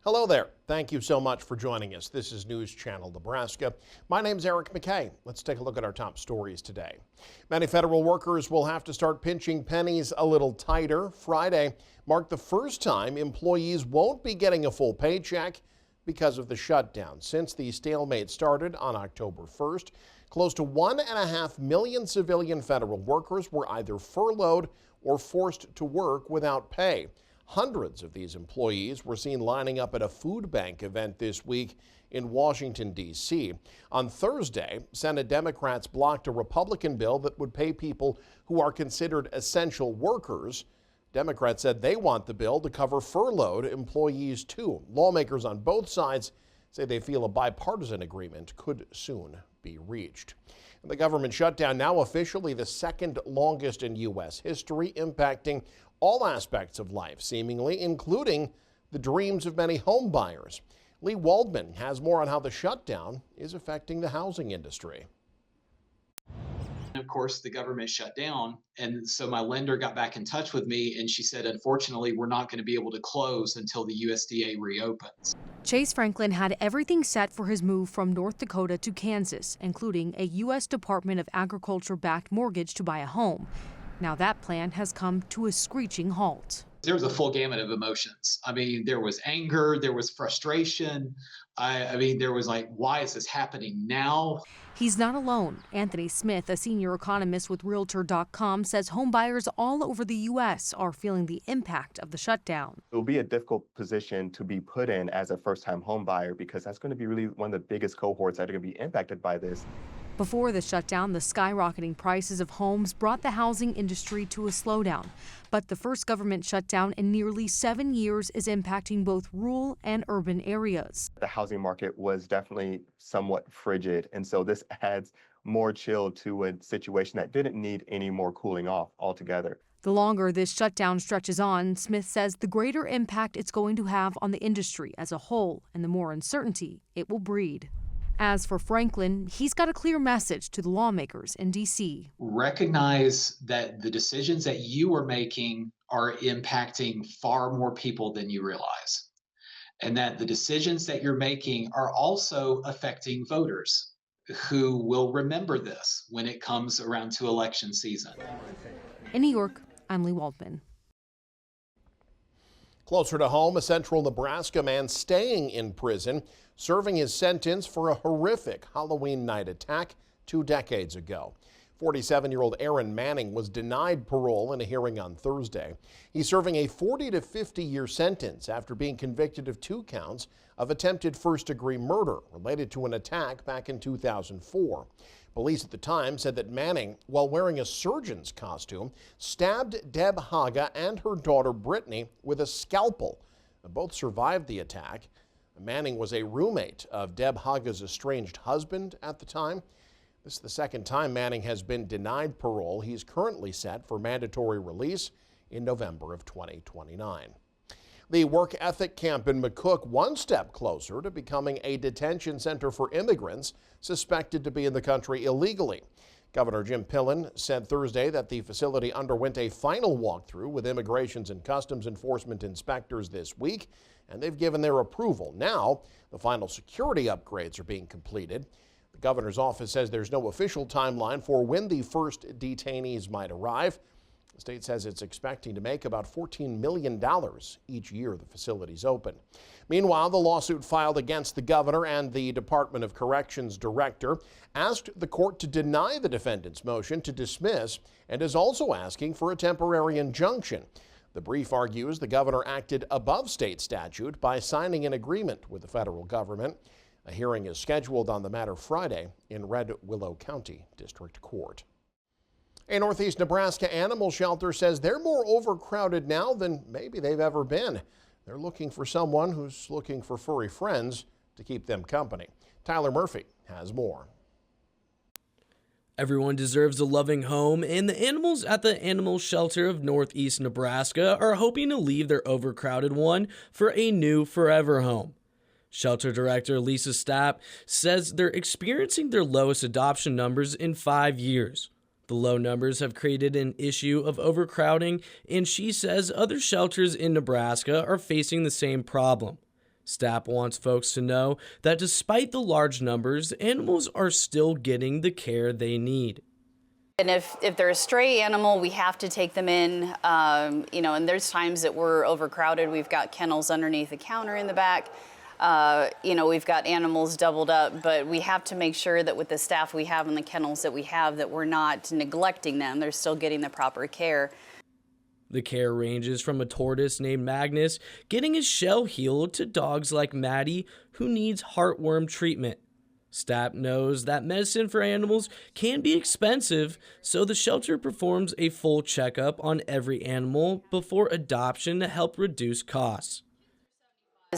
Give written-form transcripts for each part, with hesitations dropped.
Hello there. Thank you so much for joining us. This is News Channel Nebraska. My name's Eric McKay. Let's take a look at our top stories today. Many federal workers will have to start pinching pennies a little tighter. Friday marked the first time employees won't be getting a full paycheck because of the shutdown. Since the stalemate started on October 1st, close to 1.5 million civilian federal workers were either furloughed or forced to work without pay. Hundreds of these employees were seen lining up at a food bank event this week in Washington, D.C. On Thursday, Senate Democrats blocked a Republican bill that would pay people who are considered essential workers. Democrats said they want the bill to cover furloughed employees, too. Lawmakers on both sides say they feel a bipartisan agreement could soon be reached. The government shutdown now officially the second longest in U.S. history, impacting all aspects of life, seemingly, including the dreams of many home buyers. Lee Waldman has more on how the shutdown is affecting the housing industry. Of course, the government shut down, and so my lender got back in touch with me, and she said, unfortunately, we're not going to be able to close until the USDA reopens. Chase Franklin had everything set for his move from North Dakota to Kansas, including a U.S. Department of Agriculture-backed mortgage to buy a home. Now that plan has come to a screeching halt. There was a full gamut of emotions. I mean, there was anger, there was frustration. I mean, there was like, why is this happening now? He's not alone. Anthony Smith, a senior economist with Realtor.com, says home buyers all over the U.S. are feeling the impact of the shutdown. It will be a difficult position to be put in as a first-time home buyer because that's going to be really one of the biggest cohorts that are going to be impacted by this. Before the shutdown, the skyrocketing prices of homes brought the housing industry to a slowdown. But the first government shutdown in nearly 7 years is impacting both rural and urban areas. The housing market was definitely somewhat frigid, and so this adds more chill to a situation that didn't need any more cooling off altogether. The longer this shutdown stretches on, Smith says the greater impact it's going to have on the industry as a whole and the more uncertainty it will breed. As for Franklin, he's got a clear message to the lawmakers in D.C. Recognize that the decisions that you are making are impacting far more people than you realize, and that the decisions that you're making are also affecting voters who will remember this when it comes around to election season. In New York, I'm Lee Waldman. Closer to home, a central Nebraska man staying in prison, serving his sentence for a horrific Halloween night attack 2 decades ago. 47-year-old Aaron Manning was denied parole in a hearing on Thursday. He's serving a 40 to 50-year sentence after being convicted of 2 counts of attempted first-degree murder related to an attack back in 2004. Police at the time said that Manning, while wearing a surgeon's costume, stabbed Deb Haga and her daughter Brittany with a scalpel. Both survived the attack. Manning was a roommate of Deb Haga's estranged husband at the time. This is the second time Manning has been denied parole. He's currently set for mandatory release in November of 2029. The work ethic camp in McCook one step closer to becoming a detention center for immigrants suspected to be in the country illegally. Governor Jim Pillen said Thursday that the facility underwent a final walkthrough with Immigrations and Customs Enforcement inspectors this week, and they've given their approval. Now, the final security upgrades are being completed. The governor's office says there's no official timeline for when the first detainees might arrive. The state says it's expecting to make about $14 million each year the facility's open. Meanwhile, the lawsuit filed against the governor and the Department of Corrections director asked the court to deny the defendant's motion to dismiss and is also asking for a temporary injunction. The brief argues the governor acted above state statute by signing an agreement with the federal government. A hearing is scheduled on the matter Friday in Red Willow County District Court. A Northeast Nebraska animal shelter says they're more overcrowded now than maybe they've ever been. They're looking for someone who's looking for furry friends to keep them company. Tyler Murphy has more. Everyone deserves a loving home, and the animals at the animal shelter of Northeast Nebraska are hoping to leave their overcrowded one for a new forever home. Shelter Director Lisa Stapp says they're experiencing their lowest adoption numbers in 5 years. The low numbers have created an issue of overcrowding, and she says other shelters in Nebraska are facing the same problem. Stapp wants folks to know that despite the large numbers, animals are still getting the care they need. And if they're a stray animal, we have to take them in, and there's times that we're overcrowded. We've got kennels underneath the counter in the back. We've got animals doubled up, but we have to make sure that with the staff we have and the kennels that we have, that we're not neglecting them. They're still getting the proper care. The care ranges from a tortoise named Magnus getting his shell healed to dogs like Maddie who needs heartworm treatment. Stapp knows that medicine for animals can be expensive, so the shelter performs a full checkup on every animal before adoption to help reduce costs.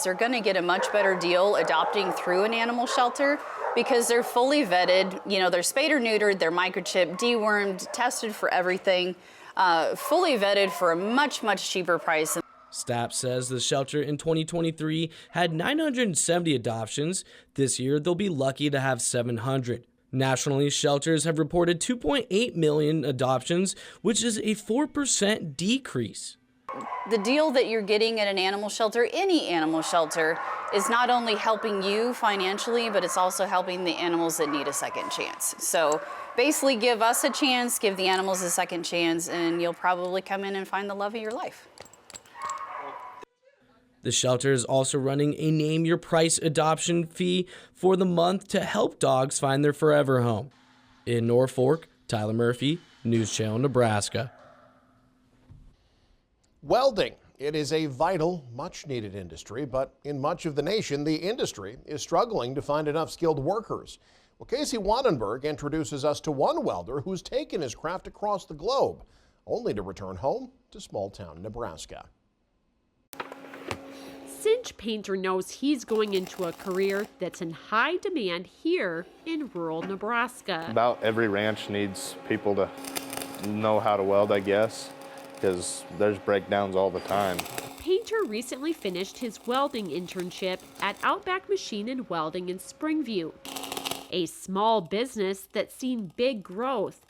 They're going to get a much better deal adopting through an animal shelter because they're fully vetted. They're spayed or neutered, they're microchipped, dewormed, tested for everything, fully vetted for a much, much cheaper price. Stapp says the shelter in 2023 had 970 adoptions. This year, they'll be lucky to have 700. Nationally, shelters have reported 2.8 million adoptions, which is a 4% decrease. The deal that you're getting at an animal shelter, any animal shelter, is not only helping you financially, but it's also helping the animals that need a second chance. So basically give us a chance, give the animals a second chance, and you'll probably come in and find the love of your life. The shelter is also running a Name Your Price adoption fee for the month to help dogs find their forever home. In Norfolk, Tyler Murphy, News Channel, Nebraska. Welding. It is a vital, much-needed industry, but in much of the nation, the industry is struggling to find enough skilled workers. Well, Casey Wannenberg introduces us to one welder who's taken his craft across the globe, only to return home to small-town Nebraska. Cinch Painter knows he's going into a career that's in high demand here in rural Nebraska. About every ranch needs people to know how to weld, I guess, because there's breakdowns all the time. Painter recently finished his welding internship at Outback Machine and Welding in Springview, a small business that's seen big growth,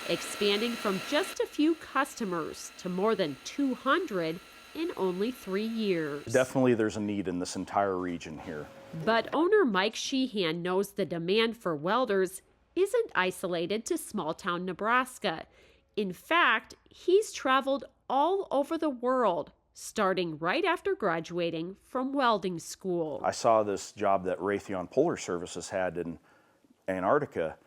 expanding from just a few customers to more than 200 in only 3 years. Definitely there's a need in this entire region here. But owner Mike Sheehan knows the demand for welders isn't isolated to small-town Nebraska. In fact, he's traveled all over the world, starting right after graduating from welding school. I saw this job that Raytheon Polar Services had in Antarctica,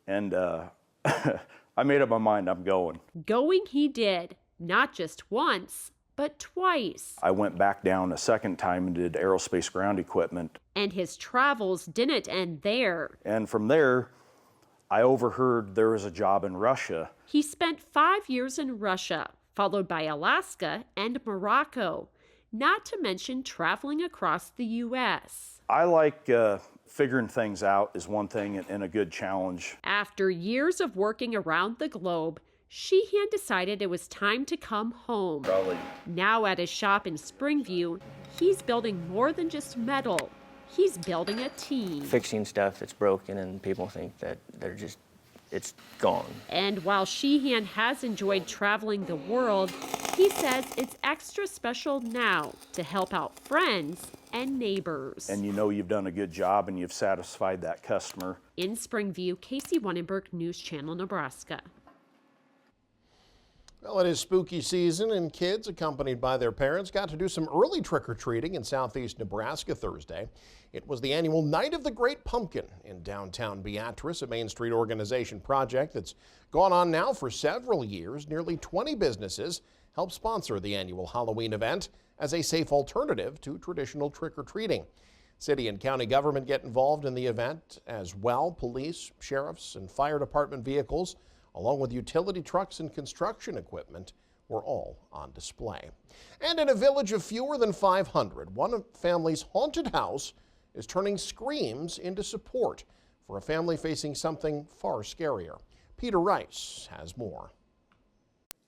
and I made up my mind I'm going. Going he did, not just once, but twice. I went back down a second time and did aerospace ground equipment. And his travels didn't end there. And from there, I overheard there was a job in Russia. He spent 5 years in Russia, followed by Alaska and Morocco, not to mention traveling across the U.S. I like figuring things out is one thing and a good challenge. After years of working around the globe, Sheehan decided it was time to come home. Probably. Now at his shop in Springview, he's building more than just metal. He's building a team. Fixing stuff that's broken and people think that it's gone. And while Sheehan has enjoyed traveling the world, he says it's extra special now to help out friends and neighbors. And you know you've done a good job and you've satisfied that customer. In Springview, Casey Wannenberg, News Channel, Nebraska. Well, it is spooky season, and kids accompanied by their parents got to do some early trick-or-treating in southeast Nebraska Thursday. It was the annual Night of the Great Pumpkin in downtown Beatrice, a Main Street organization project that's gone on now for several years. Nearly 20 businesses help sponsor the annual Halloween event as a safe alternative to traditional trick-or-treating. City and county government get involved in the event as well. Police, sheriffs, and fire department vehicles, along with utility trucks and construction equipment, were all on display. And in a village of fewer than 500, one family's haunted house is turning screams into support for a family facing something far scarier. Peter Rice has more.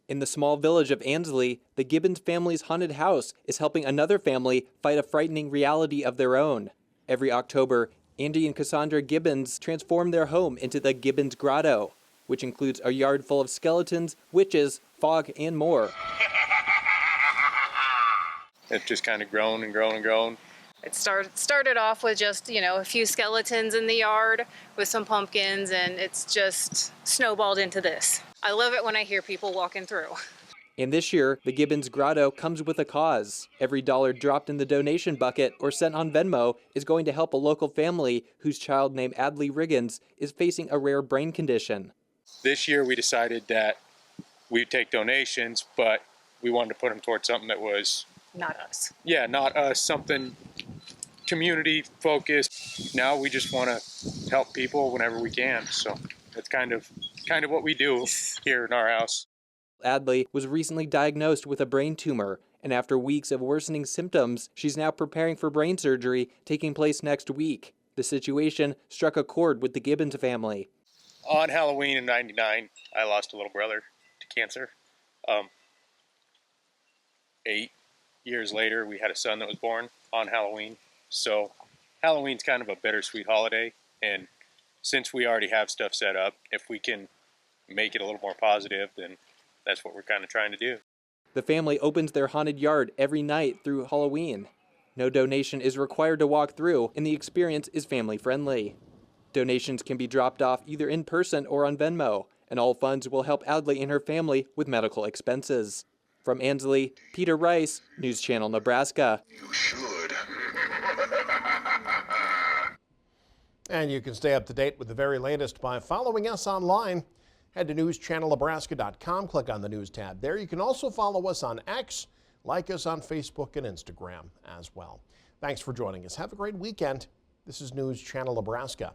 In the small village of Ansley, the Gibbons family's haunted house is helping another family fight a frightening reality of their own. Every October, Andy and Cassandra Gibbons transform their home into the Gibbons Grotto, which includes a yard full of skeletons, witches, fog, and more. It's just kind of grown and grown and grown. It started off with just, a few skeletons in the yard with some pumpkins, and it's just snowballed into this. I love it when I hear people walking through. And this year, the Gibbons Grotto comes with a cause. Every dollar dropped in the donation bucket or sent on Venmo is going to help a local family whose child named Adley Riggins is facing a rare brain condition. This year we decided that we'd take donations, but we wanted to put them towards something that was Not us. Yeah, not us, something community focused. Now we just want to help people whenever we can. So that's kind of what we do here in our house. Adley was recently diagnosed with a brain tumor, and after weeks of worsening symptoms, she's now preparing for brain surgery taking place next week. The situation struck a chord with the Gibbons family. On Halloween in '99, I lost a little brother to cancer. 8 years later, we had a son that was born on Halloween. So Halloween's kind of a bittersweet holiday, and since we already have stuff set up, if we can make it a little more positive, then that's what we're kind of trying to do. The family opens their haunted yard every night through Halloween. No donation is required to walk through, and the experience is family friendly. Donations can be dropped off either in person or on Venmo, and all funds will help Adley and her family with medical expenses. From Ansley, Peter Rice, News Channel Nebraska. You should. And you can stay up to date with the very latest by following us online. Head to newschannelnebraska.com, click on the News tab there. You can also follow us on X, like us on Facebook and Instagram as well. Thanks for joining us. Have a great weekend. This is News Channel Nebraska.